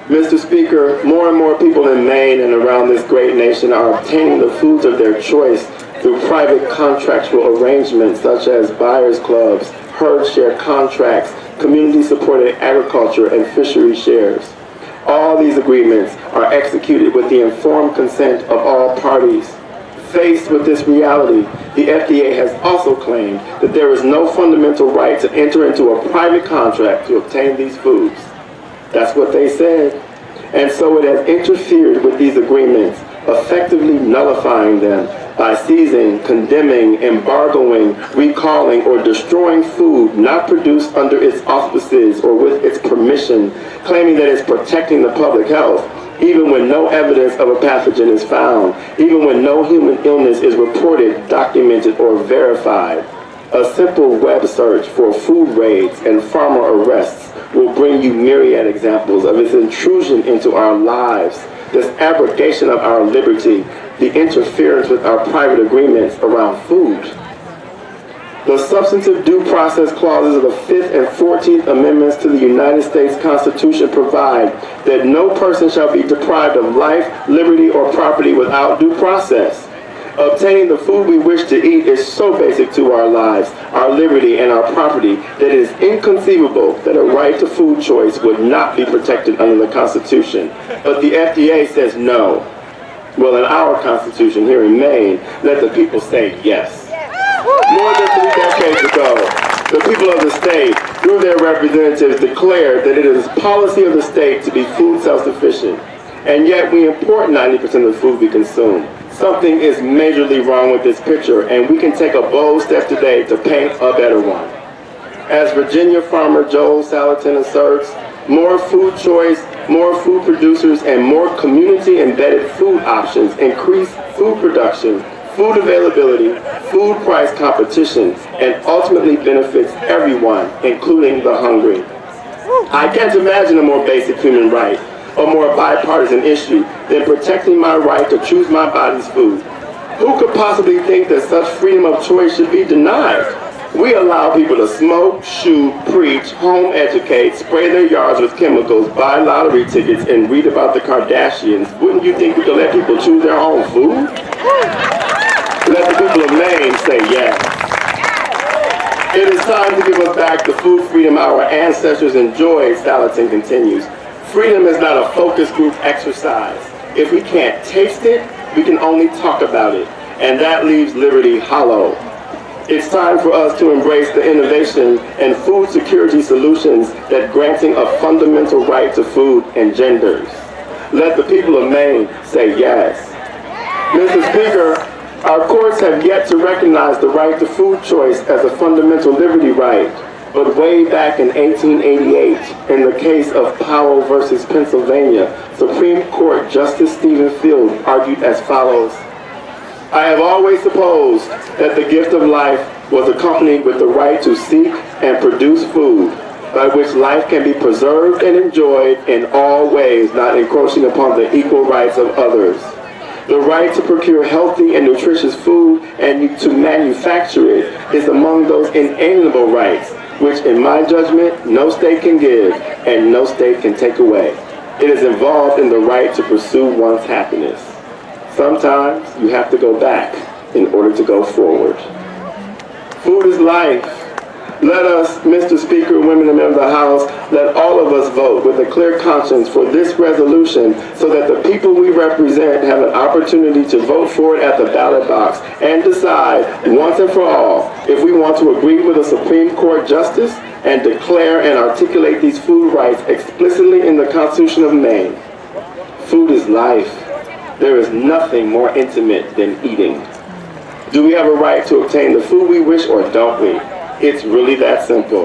Mr. Speaker, more and more people in Maine and around this great nation are obtaining the foods of their choice through private contractual arrangements such as buyers clubs, herd share contracts, community-supported agriculture, and fishery shares. All these agreements are executed with the informed consent of all parties. Faced with this reality, the FDA has also claimed that there is no fundamental right to enter into a private contract to obtain these foods. That's what they said. And so it has interfered with these agreements, effectively nullifying them by seizing, condemning, embargoing, recalling, or destroying food not produced under its auspices or with its permission, claiming that it's protecting the public health, even when no evidence of a pathogen is found, even when no human illness is reported, documented, or verified. A simple web search for food raids and farmer arrests will bring you myriad examples of its intrusion into our lives, this abrogation of our liberty, the interference with our private agreements around food. The substantive due process clauses of the 5th and 14th Amendments to the United States Constitution provide that no person shall be deprived of life, liberty, or property without due process. Obtaining the food we wish to eat is so basic to our lives, our liberty, and our property that it is inconceivable that a right to food choice would not be protected under the Constitution. But the FDA says no. Well, in our Constitution here in Maine, let the people say yes. More than 3 decades ago, the people of the state, through their representatives, declared that it is policy of the state to be food self-sufficient. And yet we import 90% of the food we consume. Something is majorly wrong with this picture, and we can take a bold step today to paint a better one. As Virginia farmer Joel Salatin asserts, more food choice, more food producers, and more community-embedded food options increase food production, food availability, food price competition, and ultimately benefits everyone, including the hungry. I can't imagine a more basic human right, a more bipartisan issue than protecting my right to choose my body's food. Who could possibly think that such freedom of choice should be denied? We allow people to smoke, shoot, preach, home educate, spray their yards with chemicals, buy lottery tickets, and read about the Kardashians. Wouldn't you think we could let people choose their own food? Let the people of Maine say yes. It is time to give us back the food freedom our ancestors enjoyed, Salatin continues. Freedom is not a focus group exercise. If we can't taste it, we can only talk about it, and that leaves liberty hollow. It's time for us to embrace the innovation and food security solutions that granting a fundamental right to food engenders. Let the people of Maine say yes. Mr. Speaker, our courts have yet to recognize the right to food choice as a fundamental liberty right. But way back in 1888, in the case of Powell versus Pennsylvania, Supreme Court Justice Stephen Field argued as follows: I have always supposed that the gift of life was accompanied with the right to seek and produce food, by which life can be preserved and enjoyed in all ways, not encroaching upon the equal rights of others. The right to procure healthy and nutritious food and to manufacture it is among those inalienable rights, which in my judgment, no state can give and no state can take away. It is involved in the right to pursue one's happiness. Sometimes you have to go back in order to go forward. Food is life. Let us, Mr. Speaker, women and members of the House, let all of us vote with a clear conscience for this resolution so that the people we represent have an opportunity to vote for it at the ballot box and decide once and for all if we want to agree with a Supreme Court justice and declare and articulate these food rights explicitly in the Constitution of Maine. Food is life. There is nothing more intimate than eating. Do we have a right to obtain the food we wish or don't we? It's really that simple.